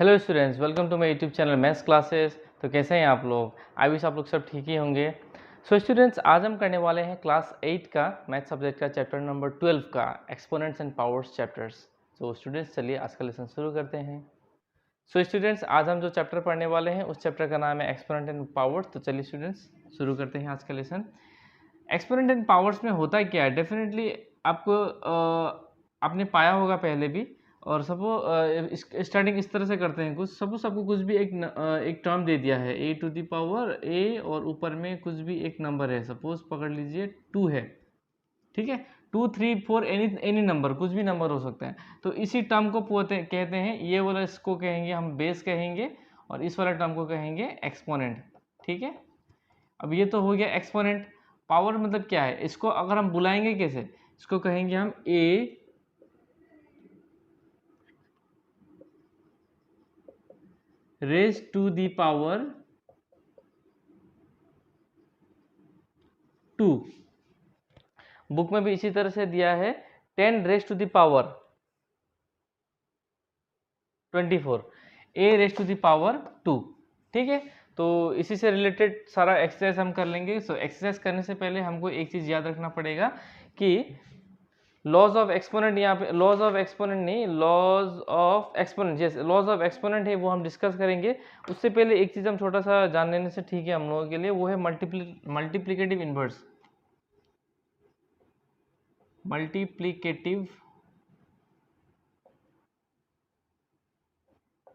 Hello students, welcome to my YouTube channel maths classes. तो कैसे हैं आप लोग? आई विश आप लोग सब ठीक ही होंगे। सो स्टूडेंट्स, आज हम करने वाले हैं क्लास 8 का मैथ सब्जेक्ट का चैप्टर नंबर 12 का एक्सपोनेंट्स एंड पावर्स चैप्टर्स। तो स्टूडेंट्स, चलिए आज का लेसन शुरू करते हैं। सो स्टूडेंट्स, आज हम जो चैप्टर पढ़ने वाले हैं उस चैप्टर का नाम है एक्सपोनेंट एंड पावर्स। तो चलिए स्टूडेंट्स, शुरू करते हैं आज का लेसन। एक्सपोनेंट एंड पावर्स में होता क्या है, डेफिनेटली आपको आपने पाया होगा पहले भी। और सपोज स्टार्टिंग इस तरह से करते हैं, कुछ सपोज आपको कुछ भी एक टर्म दे दिया है ए टू द पावर ए, और ऊपर में कुछ भी एक नंबर है, सपोज पकड़ लीजिए 2 है, ठीक है। 2, 3, 4 एनी नंबर, कुछ भी नंबर हो सकता है। तो इसी टर्म को कहते हैं, ये वाला इसको कहेंगे हम बेस कहेंगे, और इस वाला टर्म को कहेंगे एक्सपोनेंट, ठीक है। अब ये तो हो गया एक्सपोनेंट। पावर मतलब क्या है, इसको अगर हम बुलाएंगे कैसे, इसको कहेंगे हम a raise to the power 2। Book में भी इसी तरह से दिया है 10 raise to the power 24, a raise to the power 2, ठीक है। तो इसी से रिलेटेड सारा एक्सरसाइज हम कर लेंगे। सो एक्सरसाइज करने से पहले हमको एक चीज़ याद रखना पड़ेगा कि लॉज ऑफ एक्सपोनेंट, यहाँ पे लॉज ऑफ एक्सपोनेंट नहीं, लॉज ऑफ एक्सपोनेंट, जैसे लॉज ऑफ एक्सपोनेंट है वो हम डिस्कस करेंगे। उससे पहले एक चीज़ हम छोटा सा जान लेने से ठीक है हम लोगों के लिए, वो है मल्टीप्लिकेटिव इन्वर्स। मल्टीप्लिकेटिव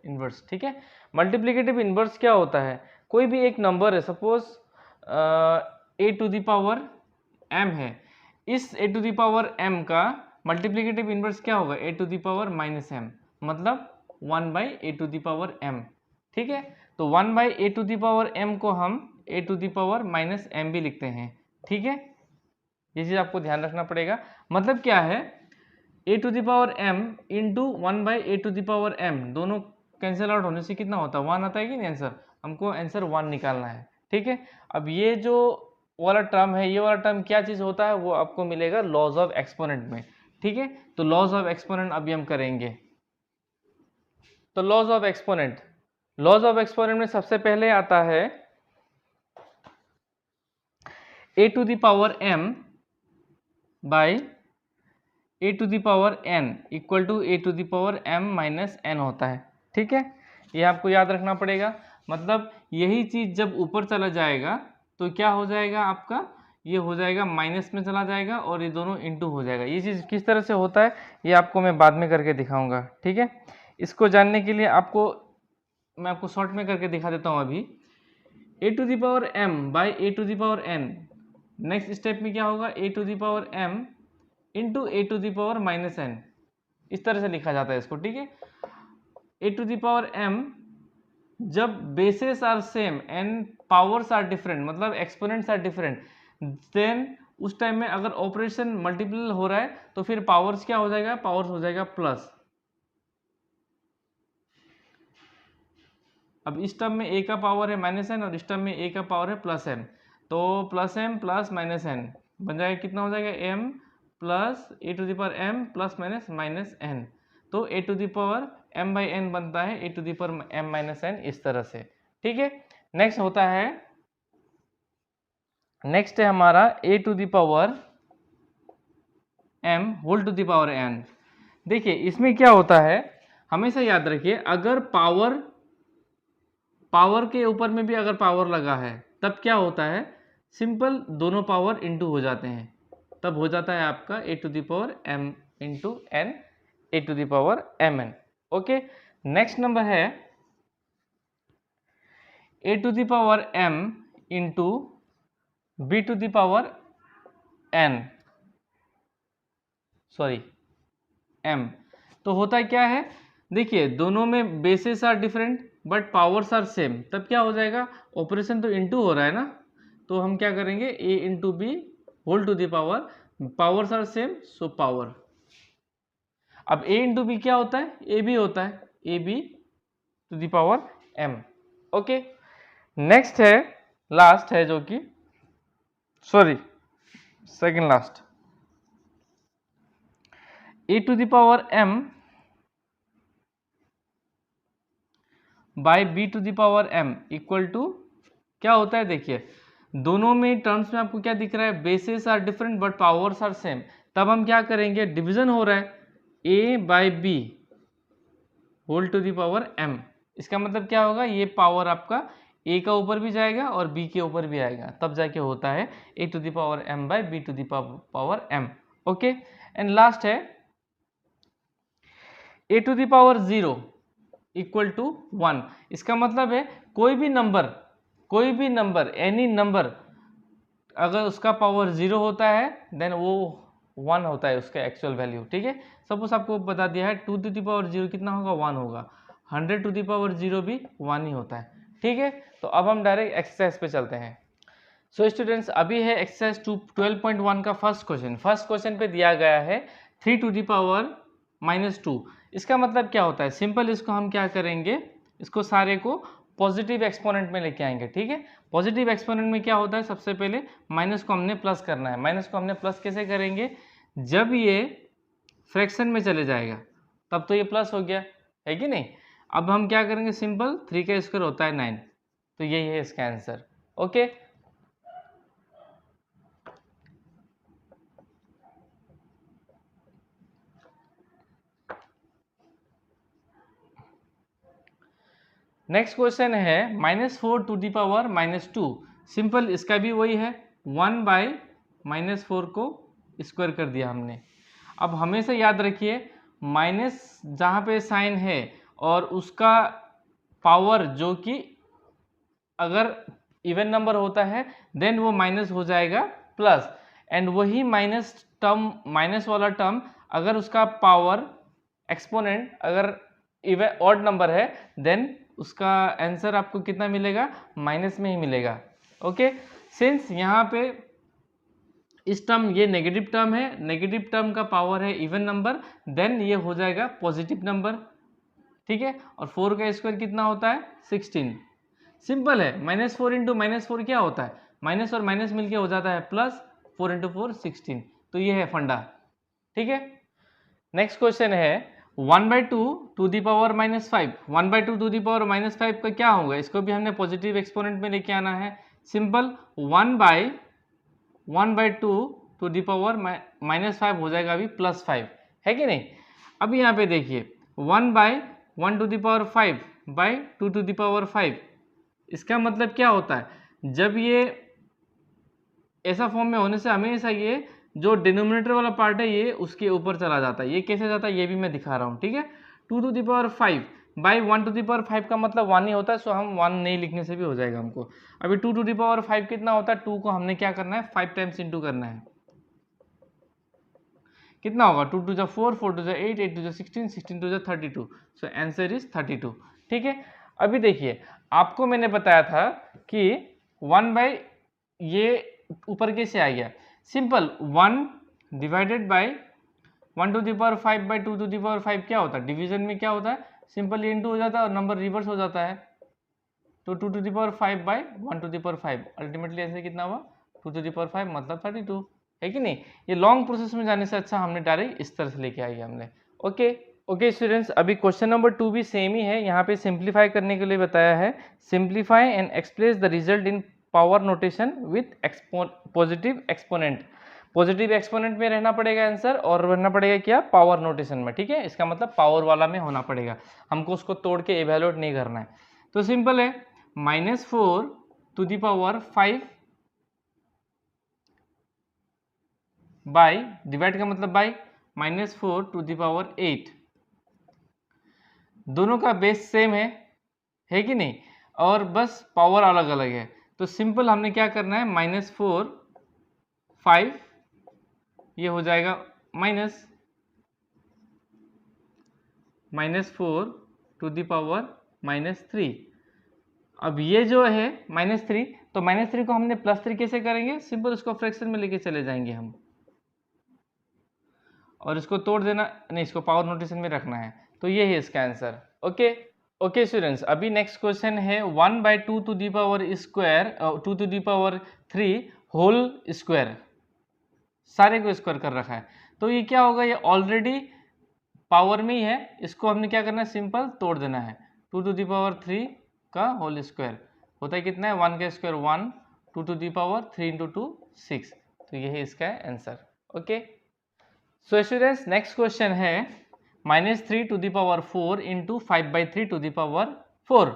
इन्वर्स, ठीक है। मल्टीप्लिकेटिव इन्वर्स क्या होता है, कोई भी एक नंबर है, suppose a to the power m है, इस a to the power m का मल्टीप्लिकेटिव इन्वर्स क्या होगा, a to the power minus m, मतलब 1 by a to the power m, ठीक है। तो 1 by a to the power m को हम a to the power minus m भी लिखते हैं, ठीक है। ये चीज़ आपको ध्यान रखना पड़ेगा। मतलब क्या है, a to the power m into 1 by a to the power m, दोनों कैंसिल आउट होने से कितना होता है, 1 आता है कि नहीं आंसर, हमको आंसर 1 निकालना है, ठीक है। अब ये जो वाला टर्म है, ये वाला टर्म क्या चीज़ होता है, वो आपको मिलेगा लॉज ऑफ एक्सपोनेंट में, ठीक है। तो लॉज ऑफ एक्सपोनेंट अभी हम करेंगे। तो laws of exponent, laws of exponent में सबसे पहले आता है a to the power m by a to the power n equal to a to the power m minus n होता है, ठीक है। ये आपको याद रखना पड़ेगा। मतलब यही चीज़ जब ऊपर चला जाएगा तो क्या हो जाएगा आपका, ये हो जाएगा माइनस में चला जाएगा, और ये दोनों इंटू हो जाएगा। ये चीज़ किस तरह से होता है ये आपको मैं बाद में करके दिखाऊंगा, ठीक है। इसको जानने के लिए मैं आपको शॉर्ट में करके दिखा देता हूँ अभी। A to the power m by a to the power n, next step में क्या होगा, a to the power m into a to the power minus n, इस तरह से लिखा जाता है इसको, ठीक है। A to the power m जब bases are same and powers are different, मतलब एक्सपोनेंट्स आर डिफरेंट, देन उस टाइम में अगर ऑपरेशन मल्टीपल हो रहा है तो फिर पावर्स क्या हो जाएगा, पावर्स हो जाएगा प्लस। अब इस टर्म में a का पावर है माइनस एन, और इस टर्म में a का पावर है प्लस एन, तो plus m plus minus n बन जाएगा, कितना हो जाएगा, m plus a to the power m plus minus minus n। तो a to the power m by n बनता है a to the power m minus n, इस तरह से, ठीक है। नेक्स्ट होता है, नेक्स्ट है हमारा a to the power m whole to the power n। देखिए इसमें क्या होता है, हमेशा याद रखिए, अगर पावर के ऊपर में भी अगर पावर लगा है तब क्या होता है, सिंपल दोनों पावर इंटू हो जाते हैं, तब हो जाता है आपका a to the power m into n, a to the power m n, okay. Next number है a to the power m into b to the power n, sorry m। तो होता क्या है, देखिए दोनों में basis are different but powers are same, तब क्या हो जाएगा, ऑपरेशन तो इंटू हो रहा है ना, तो हम क्या करेंगे, a into B whole to the power, powers are same so power. अब a इंटू बी क्या होता है, ए बी होता है, A B to the power m, okay. Next है, लास्ट है जो कि, sorry second last, A to the power m by B to the power m equal to क्या होता है, देखिए दोनों में टर्म्स में आपको क्या दिख रहा है, bases are different but powers are same. तब हम क्या करेंगे, डिवीजन हो रहा है a by B whole to the power m। इसका मतलब क्या होगा, ये पावर आपका a का ऊपर भी जाएगा और b के ऊपर भी आएगा, तब जाके होता है a to the power m by b to the power m। Okay, and last है a to the power 0 equal to 1। इसका मतलब है कोई भी नंबर एनी नंबर अगर उसका पावर 0 होता है देन वो 1 होता है उसका एक्चुअल वैल्यू। ठीक है, सपोज आपको बता दिया है 2 टू द पावर 0 कितना होगा, 1 होगा। 100 टू द पावर 0 भी 1 ही होता है। ठीक है, तो अब हम डायरेक्ट एक्सरसाइज पे चलते हैं। सो स्टूडेंट्स, अभी है एक्सरसाइज 12.1 का फर्स्ट क्वेश्चन पे दिया गया है 3 टू द पावर -2। इसका मतलब क्या होता है, सिंपल इसको हम क्या करेंगे, इसको सारे को पॉजिटिव एक्सपोनेंट में लेके आएंगे। ठीक है, पॉजिटिव एक्सपोनेंट में क्या होता है, सबसे पहले माइनस को हमने प्लस करना है। माइनस को हमने प्लस कैसे करेंगे, जब ये फ्रैक्शन में चले जाएगा तब तो ये प्लस हो गया, है कि नहीं। अब हम क्या करेंगे, सिंपल 3 का स्क्वायर होता है 9, तो यही है इसका आंसर। ओके, नेक्स्ट क्वेश्चन है -4 टू दी पावर -2। सिंपल इसका भी वही है, 1 बाई -4 को स्क्वायर कर दिया हमने। अब हमेशा याद रखिए माइनस जहाँ पे साइन है और उसका पावर जो कि अगर इवन नंबर होता है देन वो माइनस हो जाएगा प्लस, एंड वही माइनस वाला टर्म अगर उसका पावर एक्सपोनेंट अगर इवन ऑड नंबर है देन उसका आंसर आपको कितना मिलेगा, माइनस में ही मिलेगा। ओके, सिंस यहाँ पे इस टर्म ये नेगेटिव टर्म है, नेगेटिव टर्म का पावर है इवन नंबर, देन ये हो जाएगा पॉजिटिव नंबर। ठीक है, और 4 का स्क्वायर कितना होता है, 16। सिंपल है, -4 इंटू -4 क्या होता है, माइनस और माइनस मिलके हो जाता है प्लस, 4 इंटू 4 16। तो ये है फंडा। ठीक है, नेक्स्ट क्वेश्चन है 1/2 to the power -5। 1/2 to the power -5 का क्या होगा, इसको भी हमने पॉजिटिव एक्सपोनेंट में लेके आना है। सिंपल 1/2 टू दी पावर -5 हो जाएगा अभी +5, है कि नहीं। अभी यहाँ पे देखिए 1/1 to the power 5 by 2 to the power 5। इसका मतलब क्या होता है, जब ये ऐसा फॉर्म में होने से हमेशा ये जो डिनोमिनेटर वाला पार्ट है ये उसके ऊपर चला जाता है। ये कैसे जाता है ये भी मैं दिखा रहा हूँ। ठीक है, 2 to the power 5 by 1 to the power 5 का मतलब 1 ही होता है, सो हम 1 नहीं लिखने से भी हो जाएगा हमको। अभी 2 टू द पावर 5 कितना होता है, 2 को हमने क्या करना है, 5 टाइम्स इंटू करना है। कितना होगा, 2 टू जा 4, 4 टू जा 8, 8 टू जा 16, 16 टू जा 32। So answer is 32। ठीक है, अभी देखिए आपको मैंने बताया था कि 1 बाई ये ऊपर कैसे आ गया, simple 1 divided by 1 to the power 5 by 2 to the power 5 क्या होता है, डिवीजन में क्या होता है, सिंपल इंटू हो जाता है और नंबर रिवर्स हो जाता है। तो 2 to the power 5 by 1 to the power 5 ultimately ऐसे कितना हुआ, 2 टू द पावर 5 मतलब 32, है कि नहीं। ये लॉन्ग प्रोसेस में जाने से अच्छा हमने डायरेक्ट इस तरह से लेके आई हमने। ओके स्टूडेंट्स, अभी क्वेश्चन नंबर 2 भी सेम ही है, यहाँ पे सिंप्लीफाई करने के लिए बताया है। Simplify and express the result in power notation with positive exponent. Positive exponent में रहना पड़ेगा आंसर, और रहना पड़ेगा क्या, पावर नोटेशन में। ठीक है, इसका मतलब पावर वाला में होना पड़ेगा, हमको उसको तोड़ के इवेल्युएट नहीं करना है। तो सिंपल है -4 टू द पावर 5 बाई, डिवाइड का मतलब बाई, -4 टू द पावर 8। दोनों का बेस सेम है कि नहीं, और बस पावर अलग अलग है। तो सिंपल हमने क्या करना है, -4 5 ये हो जाएगा -4 टू द पावर -3। अब ये जो है -3, तो -3 को हमने +3 कैसे करेंगे, सिंपल उसको फ्रैक्शन में लेके चले जाएंगे हम, और इसको तोड़ देना नहीं, इसको पावर नोटेशन में रखना है। तो ये है इसका आंसर। ओके स्टूडेंट्स, अभी नेक्स्ट क्वेश्चन है 1/2 to the power square 2 to the power 3 whole square, सारे को स्क्वायर कर रखा है। तो ये क्या होगा, ये ऑलरेडी पावर में ही है, इसको हमने क्या करना है, सिंपल तोड़ देना है। 2⁻³ का होल स्क्वायर होता है कितना है, 1 का स्क्वायर 1, 2⁻³ इंटू 2 6, तो यही इसका answer. Okay, so students next question है -3⁴ into 5/3⁴।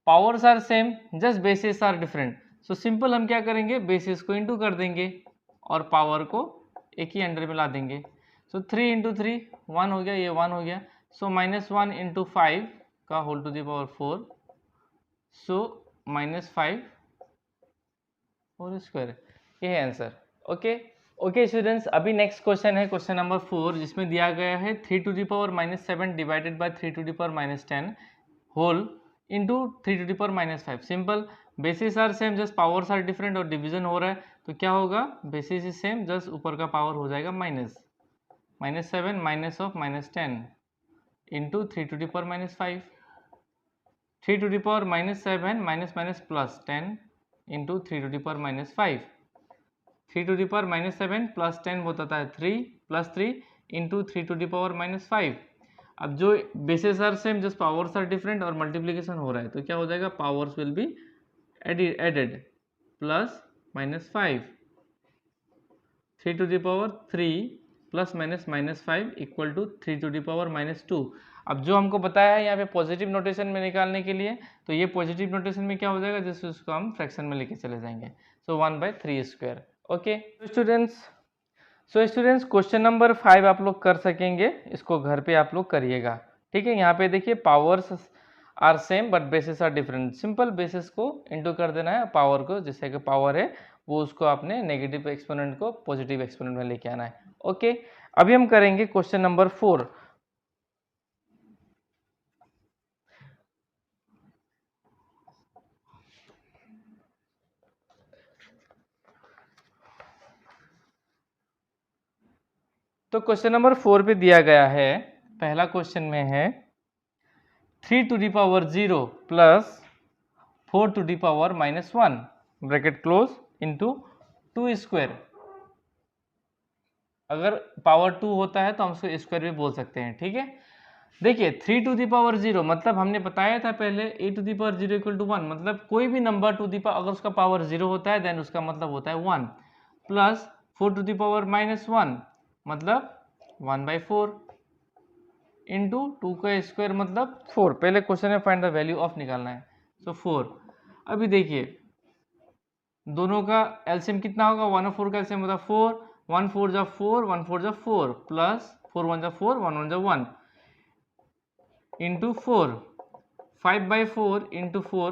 Powers are same, just bases are different. So simple हम क्या करेंगे, बेसिस को इंटू कर देंगे और पावर को एक ही अंडर में ला देंगे। सो 3 इंटू 3 1 हो गया, ये 1 हो गया। सो -1 इंटू 5 का whole to the power 4, so -5 whole square, ये है आंसर। ओके ओके स्टूडेंट्स, अभी नेक्स्ट क्वेश्चन है क्वेश्चन नंबर 4, जिसमें दिया गया है 3⁻⁻7 divided by 3⁻⁻10 whole into 3⁻⁻5। Simple, bases are same, just powers are different और डिवीजन हो रहा है, तो क्या होगा, बेसिस इज सेम, जस्ट ऊपर का पावर हो जाएगा -7 minus of -10 into 3⁻⁻5, 3⁻⁻7 minus minus plus 10 into 3⁻⁻5, 3⁻⁻7 plus 10 होता है 3 प्लस 3 इंटू 3⁻⁻5। अब जो bases are same, just powers are different और मल्टीप्लीकेशन हो रहा है, तो क्या हो जाएगा, powers will be added, plus -5, 3⁻³ plus -5 equal to 3⁻²। अब जो हमको बताया है यहाँ पे पॉजिटिव नोटेशन में निकालने के लिए, तो ये पॉजिटिव नोटेशन में क्या हो जाएगा, जैसे उसको हम फ्रैक्शन में लेके चले जाएंगे। सो 1/3²। ओके स्टूडेंट्स क्वेश्चन नंबर 5 आप लोग कर सकेंगे, इसको घर पे आप लोग करिएगा। ठीक है, यहाँ पे देखिए powers are same but bases are different. Simple, bases को इंटू कर देना है, पावर को, जैसे कि पावर है वो उसको आपने नेगेटिव एक्सपोनेंट को पॉजिटिव एक्सपोनेंट में लेके आना है। ओके, अभी हम करेंगे क्वेश्चन नंबर 4। तो क्वेश्चन नंबर 4 पे दिया गया है, पहला क्वेश्चन में है 3⁻0 प्लस 4⁻⁻1 ब्रैकेट क्लोज इंटू 2²। अगर पावर 2 होता है तो हम उसको स्क्वायर भी बोल सकते हैं। ठीक है, देखिए 3⁻0 मतलब हमने बताया था पहले a⁻0 = 1, मतलब कोई भी नंबर अगर उसका पावर 0 होता है देन उसका मतलब होता है 1, प्लस 4⁻⁻1 मतलब 1/4 इंटू 2 का स्क्वायर मतलब 4। पहले क्वेश्चन में फाइंड द वैल्यू ऑफ निकालना है, सो 4। अभी देखिए दोनों का एलसीएम कितना होगा, 1 और 4 का एलसीएम होता है 4, 1 4 जा 4, 1 4 जा 4, प्लस 4 1 जा 4, 1 1 जा 1 इंटू 4, 5/4 इंटू 4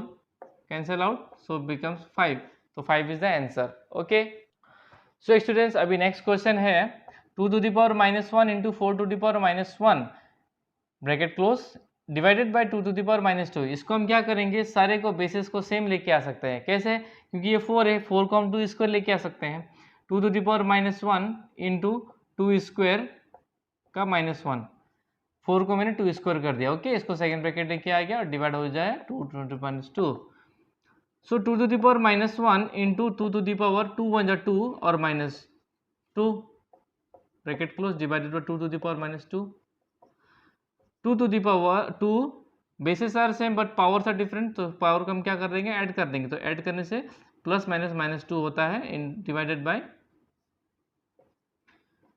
कैंसल आउट, सो बिकम्स 5, तो 5 is the answer. Okay, so students अभी नेक्स्ट क्वेश्चन है 2⁻⁻1 into 4⁻⁻1 bracket close divided bye 2⁻⁻2। इसको हम क्या करेंगे, सारे को बेसिस को सेम लेके आ सकते हैं। कैसे, क्योंकि ये 4 है, 4 को हम 2² लेके आ सकते हैं। 2⁻⁻1 इंटू 2² का -1, 4 को मैंने 2² कर दिया। ओके, इसको सेकंड ब्रैकेट लेके आ गया और डिवाइड हो जाए 2⁻2। सो 2⁻1 इंटू 2⁻2 1 जा 2 और -2 bracket close divided by 2⁻2। 2⁻2 bases are same but powers are different, तो पावर को हम क्या कर देंगे, ऐड कर देंगे। तो ऐड करने से प्लस माइनस -2 होता है इन डिवाइडेड बाय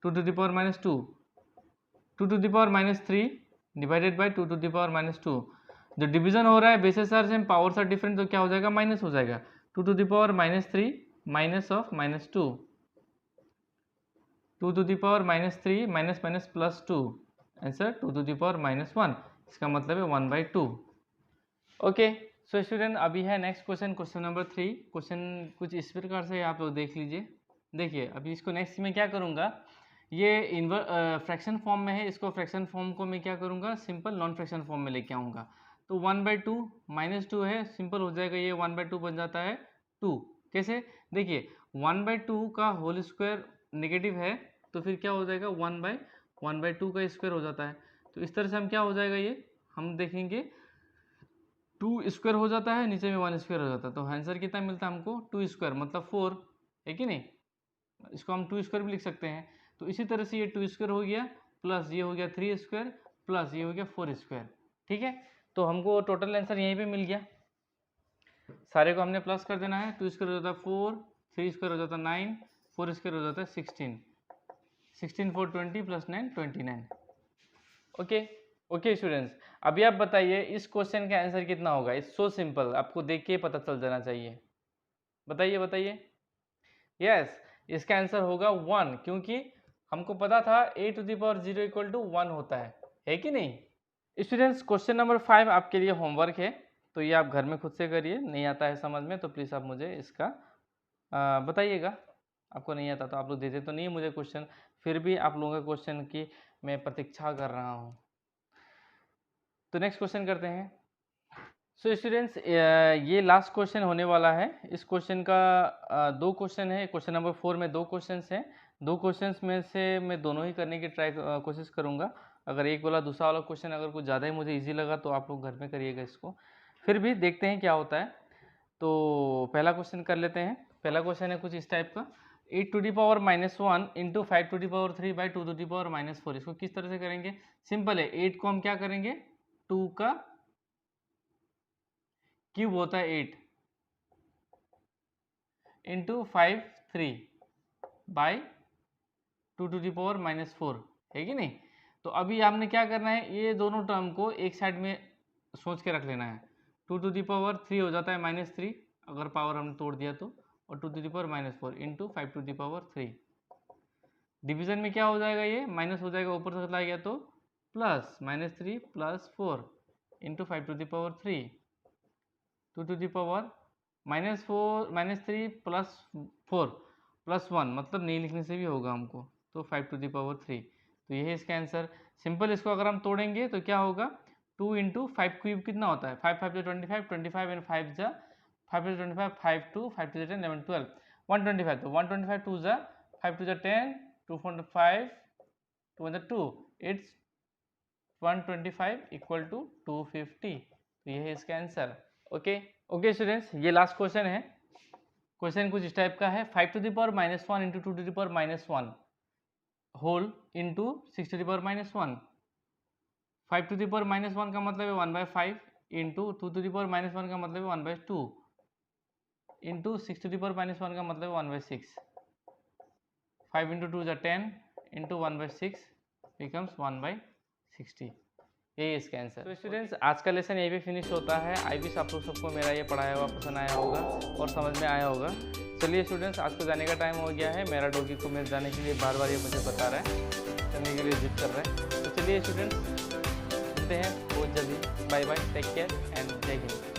2⁻2, 2⁻³ डिवाइडेड बाय 2⁻2। जो डिवीजन हो रहा है bases are same powers are different, तो क्या हो जाएगा, माइनस हो जाएगा। 2⁻³ minus of -2, 2⁻³ minus minus plus 2, answer 2⁻1, इसका मतलब है 1/2। ओके, सो स्टूडेंट अभी है next question, question number 3। Question कुछ इस प्रकार से आप लोग देख लीजिए। देखिए अभी इसको नेक्स्ट में क्या करूँगा, ये फ्रैक्शन फॉर्म में है, इसको फ्रैक्शन फॉर्म को मैं क्या करूँगा, सिंपल नॉन फ्रैक्शन फॉर्म में लेके आऊँगा। तो 1/2 -2 है, सिंपल हो जाएगा, ये 1/2 बन जाता है 2। कैसे, देखिए 1/2 का होल स्क्वायर नेगेटिव है, तो फिर क्या हो जाएगा, 1/2 का स्क्वायर हो जाता है। तो इस तरह से हम क्या हो जाएगा, ये हम देखेंगे 2² हो जाता है, नीचे में 1² हो जाता है। तो आंसर कितना मिलता है हमको, 2² मतलब 4 है कि नहीं। इसको हम 2² भी लिख सकते हैं। तो इसी तरह से ये 2² हो गया, प्लस ये हो गया 3² प्लस ये हो गया 4²। ठीक है, तो हमको टोटल आंसर यहीं पे मिल गया। सारे को हमने प्लस कर देना है। 2 स्क्वायर हो जाता है 4, 3 स्क्वायर हो जाता है 9, 4 स्क्वायर हो जाता है 16, 16 4 20 प्लस 9 29। ओके स्टूडेंट्स, अभी आप बताइए इस क्वेश्चन का आंसर कितना होगा। इट्स सो सिंपल, आपको देख के पता चल जाना चाहिए। बताइए। यस, इसका आंसर होगा 1, क्योंकि हमको पता था a⁻0 इक्वल टू 1 होता है कि नहीं। स्टूडेंट्स, क्वेश्चन नंबर 5 आपके लिए होमवर्क है, तो ये आप घर में खुद से करिए। नहीं आता है समझ में तो प्लीज़ आप मुझे इसका बताइएगा। आपको नहीं आता तो आप लोग देते तो नहीं मुझे क्वेश्चन, फिर भी आप लोगों के क्वेश्चन की मैं प्रतीक्षा कर रहा हूँ। तो नेक्स्ट क्वेश्चन करते हैं। सो स्टूडेंट्स, ये लास्ट क्वेश्चन होने वाला है। इस क्वेश्चन का 2 क्वेश्चन है। क्वेश्चन नंबर 4 में 2 क्वेश्चंस हैं। 2 क्वेश्चंस में से मैं दोनों ही करने की कोशिश करूँगा। अगर एक वाला दूसरा वाला क्वेश्चन अगर कुछ ज़्यादा ही मुझे इजी लगा तो आप लोग घर में करिएगा इसको, फिर भी देखते हैं क्या होता है। तो पहला क्वेश्चन कर लेते हैं। पहला क्वेश्चन है कुछ इस टाइप का, 8⁻⁻1 इंटू 5⁻3/2⁻⁻4। इसको किस तरह से करेंगे? सिंपल है, 8 को हम क्या करेंगे, 2 का क्यूब होता है 8 इंटू 5 3 बाई 2⁻⁻4, है कि नहीं। तो अभी आपने क्या करना है, ये दोनों टर्म को एक साइड में सोच के रख लेना है। 2⁻3 हो जाता है -3 अगर पावर हमने तोड़ दिया तो, और 2⁻4 इंटू 5⁻3। डिवीजन में क्या हो जाएगा, ये माइनस हो जाएगा, ऊपर से चला गया तो प्लस -3 + 4 इंटू 5⁻3 2⁻−4 -3 + 4 + 1, मतलब नहीं लिखने से भी होगा हमको, तो 5⁻3। तो ये है इसका आंसर। सिंपल इसको अगर हम तोड़ेंगे तो क्या होगा, 2 इंटू 5 क्यूब कितना होता है, 5 5 25, 25 एंड 5 जा 5 25, 5 2 5 2 10 11 12 125। तो 125 2 जा 5 2 जा 10 2 4 5 2 1 2, इट्स 125 इक्वल टू 250। तो ये है इसका आंसर। ओके स्टूडेंट्स, ये लास्ट क्वेश्चन है। क्वेश्चन कुछ इस टाइप का है, 5⁻⁻1 इंटू 2⁻⁻1 होल इंटू 6⁻⁻1। 5⁻⁻1 का मतलब है 1/5 इंटू 2⁻⁻1 का मतलब है 1/2 इंटू 6⁻⁻1 का मतलब है 1/6। 5 इंटू 2 जा 10 इंटू 1/6 बिकम्स 1/60। यही इसका आंसर। तो स्टूडेंट्स, आज का लेसन यहीं पे फिनिश होता है। आई विश आप लोग सबको मेरा ये पढ़ाया हुआ पसंद आया होगा और समझ में आया होगा। चलिए स्टूडेंट्स, आज को जाने का टाइम हो गया है। मेरा डॉगी को मेरे जाने के लिए बार बार ये मुझे बता रहा है, चलने के लिए जिद कर रहा है। तो चलिए स्टूडेंट्स, मिलते हैं बहुत जल्दी। Bye bye, take care and जय हिंद।